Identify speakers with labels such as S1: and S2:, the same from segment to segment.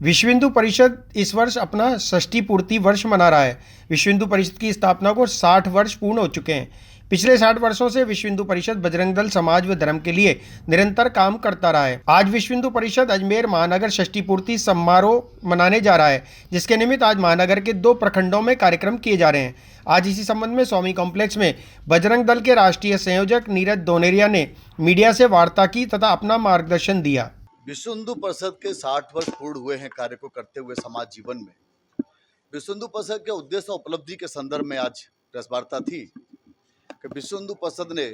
S1: विश्व हिंदू परिषद इस वर्ष अपना षष्ठी पूर्ति वर्ष मना रहा है। विश्व हिंदू परिषद की स्थापना को 60 वर्ष पूर्ण हो चुके हैं। पिछले 60 वर्षों से विश्व हिंदू परिषद बजरंग दल समाज व धर्म के लिए निरंतर काम करता रहा है। आज विश्व हिंदू परिषद अजमेर महानगर षष्ठी पूर्ति समारोह मनाने जा रहा है, जिसके निमित्त आज महानगर के 2 प्रखंडों में कार्यक्रम किए जा रहे हैं। आज इसी संबंध में स्वामी कॉम्प्लेक्स में बजरंग दल के राष्ट्रीय संयोजक नीरज दोनेरिया ने मीडिया से वार्ता की तथा अपना मार्गदर्शन दिया।
S2: विश्व हिंदू परिषद के 60 वर्ष पूर्ण हुए हैं कार्य को करते हुए समाज जीवन में। विश्व हिंदू परिषद के उद्देश्य और उपलब्धि के संदर्भ में आज प्रेस वार्ता थी कि विश्व हिंदू परिषद ने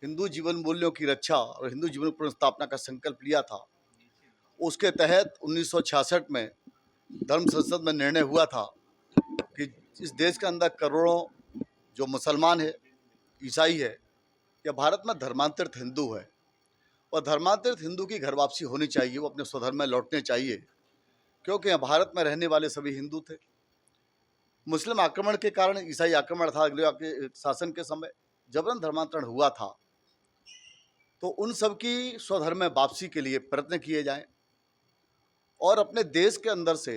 S2: हिंदू जीवन मूल्यों की रक्षा और हिंदू जीवन पुनर्स्थापना का संकल्प लिया था। उसके तहत 1966 में धर्म संसद में निर्णय हुआ था कि इस देश के अंदर करोड़ों जो मुसलमान है, ईसाई है या भारत में धर्मांतरित हिंदू है, और धर्मांतरित हिंदू की घर वापसी होनी चाहिए, वो अपने स्वधर्म में लौटने चाहिए, क्योंकि भारत में रहने वाले सभी हिंदू थे। मुस्लिम आक्रमण के कारण, ईसाई आक्रमण था, अंग्रेजों के शासन के समय जबरन धर्मांतरण हुआ था, तो उन सब की स्वधर्म में वापसी के लिए प्रयत्न किए जाएं और अपने देश के अंदर से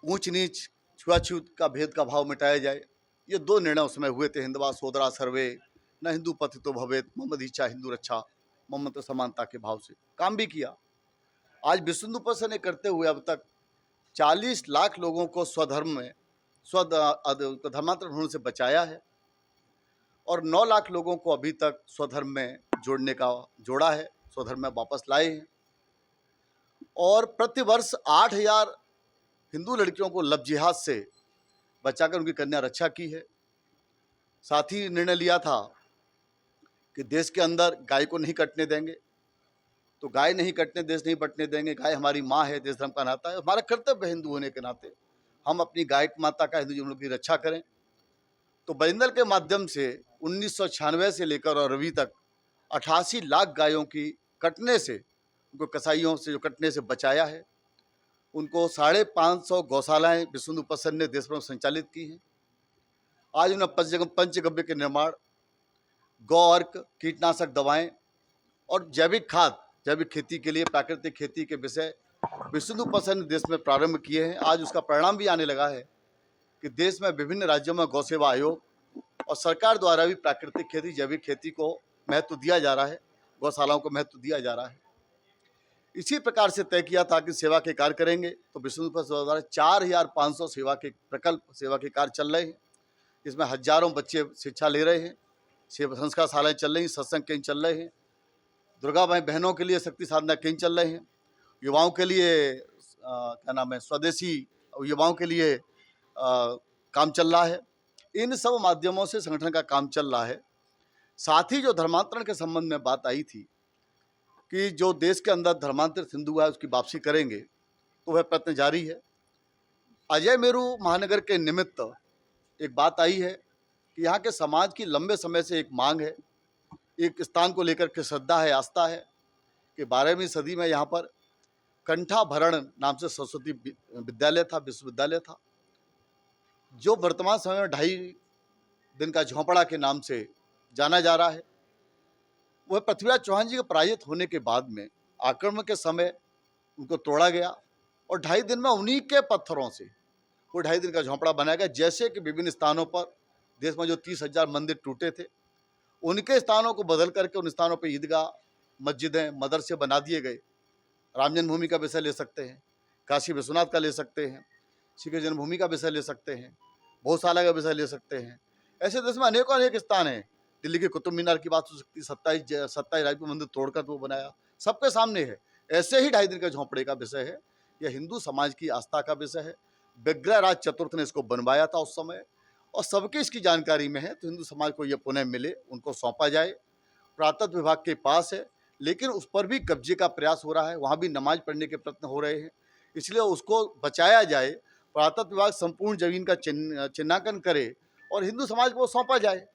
S2: ऊंच नीच, छुआछूत का भेद का भाव मिटाया जाए। ये 2 निर्णय उस समय हुए थे। हिंदवा सोदरा सर्वे, न हिंदू पतितो भवेत, मोहम्मद इच्छा हिंदू रक्षा, मोहम्मद समानता के भाव से काम भी किया। आज विश्व हिंदू परिषद ने करते हुए अब तक 40 लाख लोगों को स्वधर्म में धर्मांतरण होने से बचाया है और 9 लाख लोगों को अभी तक स्वधर्म में जोड़ा है, स्वधर्म में वापस लाए हैं और प्रतिवर्ष 8,000 हिंदू लड़कियों को लव जिहाद से बचाकर उनकी कन्या रक्षा की है। साथ ही निर्णय लिया था कि देश के अंदर गाय को नहीं कटने देंगे, तो गाय नहीं कटने, देश नहीं बटने देंगे। गाय हमारी माँ है, देश धर्म का नाता है, हमारा कर्तव्य हिंदू होने के नाते हम अपनी गाय माता का, हिंदू जीवन की रक्षा करें। तो बजरंग दल के माध्यम से 1996 से लेकर और अभी तक 88 लाख गायों की कटने से, उनको कसाईयों से जो कटने से बचाया है। उनको 550 गौशालाएं विश्व हिंदू परिषद ने देश भर में संचालित की हैं। आज उन्हें पंचगव्य के निर्माण, गौ अर्क, कीटनाशक दवाएं और जैविक खाद, जैविक खेती के लिए, प्राकृतिक खेती के विषय विश्व हिंदू परिषद ने देश में प्रारंभ किए हैं। आज उसका परिणाम भी आने लगा है कि देश में विभिन्न राज्यों में गौ सेवा आयोग और सरकार द्वारा भी प्राकृतिक खेती, जैविक खेती को महत्व दिया जा रहा है, गौशालाओं को महत्व दिया जा रहा है। इसी प्रकार से तय किया था कि सेवा के कार्य करेंगे, तो विश्व हिंदू परिषद द्वारा 4,500 सेवा के कार्य चल रहे हैं। इसमें हजारों बच्चे शिक्षा ले रहे हैं, संस्कार शालाएं चल रही हैं, सत्संग केंद्र चल रहे हैं, दुर्गा माई बहनों के लिए शक्ति साधना केंद्र चल रहे हैं, युवाओं के लिए स्वदेशी युवाओं के लिए काम चल रहा है। इन सब माध्यमों से संगठन का काम चल रहा है। साथ ही जो धर्मांतरण के संबंध में बात आई थी कि जो देश के अंदर धर्मांतरित हिंदू है उसकी वापसी करेंगे, तो वह प्रयत्न जारी है। अजय मेरू महानगर के निमित्त एक बात आई है कि यहाँ के समाज की लंबे समय से एक मांग है, एक स्थान को लेकर के श्रद्धा है, आस्था है कि 12वीं सदी में यहाँ पर कंठाभरण नाम से सरस्वती विद्यालय था, विश्वविद्यालय था, जो वर्तमान समय में 2.5 दिन का झोंपड़ा के नाम से जाना जा रहा है। वह पृथ्वीराज चौहान जी के पराजित होने के बाद में आक्रमण के समय उनको तोड़ा गया और 2.5 दिन में उन्हीं के पत्थरों से वो 2.5 दिन का झोंपड़ा बनाया गया। जैसे कि विभिन्न स्थानों पर देश में जो 30,000 मंदिर टूटे थे, उनके स्थानों को बदल करके उन स्थानों पर ईदगाह, मस्जिदें, मदरसे बना दिए गए। राम जन्मभूमि का विषय ले सकते हैं, काशी विश्वनाथ का ले सकते हैं, श्री कृष्ण जन्मभूमि का विषय ले सकते हैं, गौशाला का विषय ले सकते हैं। ऐसे देश में अनेक स्थान हैं। दिल्ली के कुतुब मीनार की बात हो सकती है, 27 राजपूत मंदिर तोड़कर वो बनाया, सबके सामने है। ऐसे ही 2.5 दिन का झोंपड़े का विषय है। यह हिंदू समाज की आस्था का विषय है। विग्रहराज चतुर्थ ने इसको बनवाया था उस समय और सबके इसकी जानकारी में है, तो हिंदू समाज को यह पुनः मिले, उनको सौंपा जाए। पुरातत्व विभाग के पास है, लेकिन उस पर भी कब्जे का प्रयास हो रहा है, वहाँ भी नमाज पढ़ने के प्रयत्न हो रहे हैं, इसलिए उसको बचाया जाए। पुरातत्व विभाग संपूर्ण जमीन का चिन्हांकन करे और हिंदू समाज को सौंपा जाए।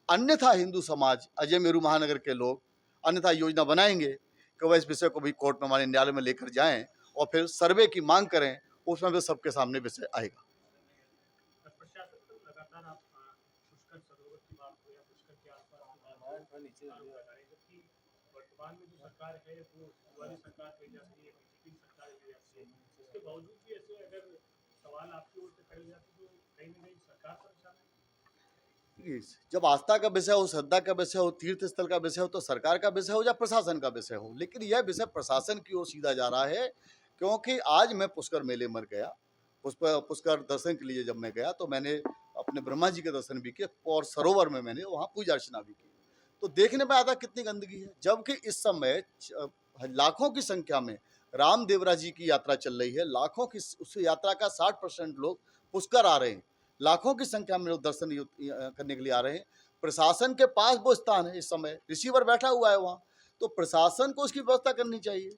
S2: अन्यथा हिंदू समाज, अजय मेरू महानगर के लोग अन्यथा योजना बनाएंगे कि वह इस विषय को भी कोर्ट में, हमारे न्यायालय में लेकर जाएं और फिर सर्वे की मांग करें, उसमें भी सबके सामने विषय आएगा।
S3: वर्तमान में जो सरकार है वो वाली सरकार है, जैसे पिछली सरकार है, बावजूद भी ऐसे अगर सवाल आपकी ओर से करे जाते तो कहीं ना कहीं सरकार परेशान है।
S2: जब आस्था का विषय हो, श्रद्धा का विषय हो, तीर्थ स्थल का विषय हो, तो सरकार का विषय हो या प्रशासन का विषय हो, लेकिन यह विषय प्रशासन की ओर सीधा जा रहा है। क्योंकि आज मैं पुष्कर मेले में गया, पुष्कर दर्शन के लिए जब मैं गया तो मैंने अपने ब्रह्मा जी के दर्शन भी किए और सरोवर में मैंने वहाँ पूजा अर्चना भी की। तो देखने में आता कितनी गंदगी है, जबकि इस समय लाखों की संख्या में रामदेवरा जी की यात्रा चल रही है। लाखों की उस यात्रा का 60% लोग पुष्कर आ रहे हैं, लाखों की संख्या में लोग दर्शन करने के लिए आ रहे हैं। प्रशासन के पास वो स्थान है, इस समय रिसीवर बैठा हुआ है वहाँ, तो प्रशासन को उसकी व्यवस्था करनी चाहिए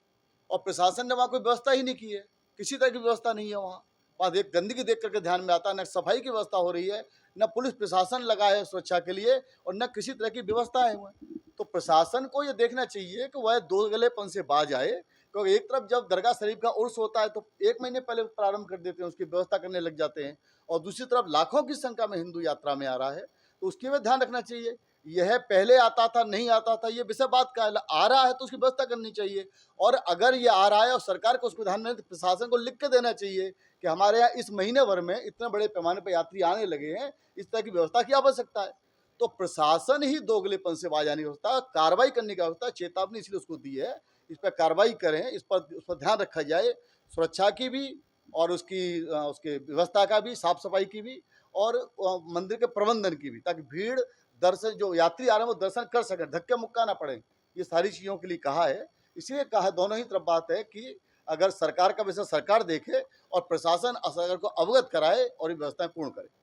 S2: और प्रशासन ने वहाँ कोई व्यवस्था ही नहीं की है, किसी तरह की व्यवस्था नहीं है वहाँ। एक गंदगी देख करके ध्यान में आता है, न सफाई की व्यवस्था हो रही है, न पुलिस प्रशासन लगा है सुरक्षा के लिए और न किसी तरह की व्यवस्था है वहाँ। तो प्रशासन को ये देखना चाहिए कि वह दो गलेपन से बाज आए, क्योंकि एक तरफ जब दरगाह शरीफ का उर्स होता है तो 1 महीने पहले प्रारंभ कर देते हैं, उसकी व्यवस्था करने लग जाते हैं, और दूसरी तरफ लाखों की संख्या में हिंदू यात्रा में आ रहा है, तो उसके में ध्यान रखना चाहिए। यह पहले आता था नहीं आता था, ये विषय बात का है, आ रहा है तो उसकी व्यवस्था करनी चाहिए। और अगर ये आ रहा है और सरकार को उसको ध्यान में तो प्रशासन को लिख के देना चाहिए कि हमारे यहाँ इस महीने भर में इतने बड़े पैमाने पर यात्री आने लगे हैं, इस तरह की व्यवस्था की आवश्यकता है। तो प्रशासन ही दोगलेपन से बाज आने की व्यवस्था, कार्रवाई करने की व्यवस्था, चेतावनी इसलिए उसको दी है, इस पर कार्रवाई करें, उस पर ध्यान रखा जाए, सुरक्षा की भी और उसके व्यवस्था का भी, साफ सफाई की भी और मंदिर के प्रबंधन की भी, ताकि भीड़ दर्शन जो यात्री आ रहे हैं वो दर्शन कर सकें, धक्के मुक्का ना पड़े। ये सारी चीज़ों के लिए कहा है, इसलिए कहा दोनों ही तरफ बात है कि अगर सरकार का विषय सरकार देखे और प्रशासन सरकार को अवगत कराए और ये व्यवस्थाएं पूर्ण करे।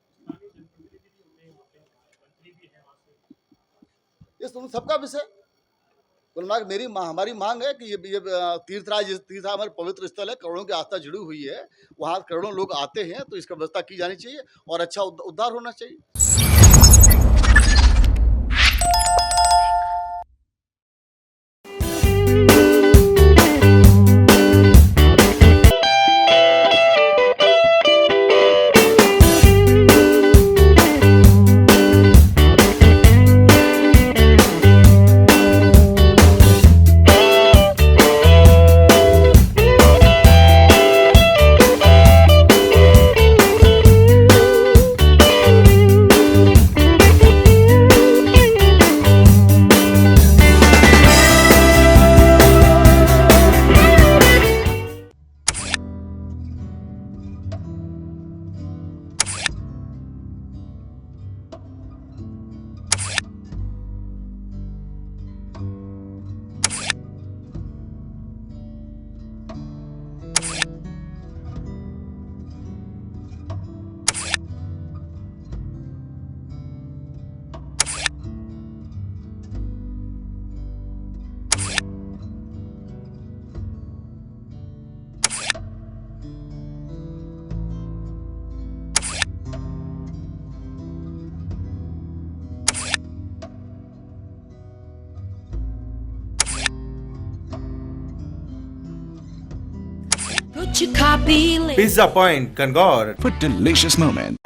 S2: ये सबका विषय कुल हमारी मांग है कि ये तीर्थराज हमारे पवित्र स्थल है, करोड़ों की आस्था जुड़ी हुई है, वहाँ करोड़ों लोग आते हैं, तो इसका व्यवस्था की जानी चाहिए और अच्छा उद्धार होना चाहिए।
S4: Pizza Point, Kangor.
S5: For delicious moments.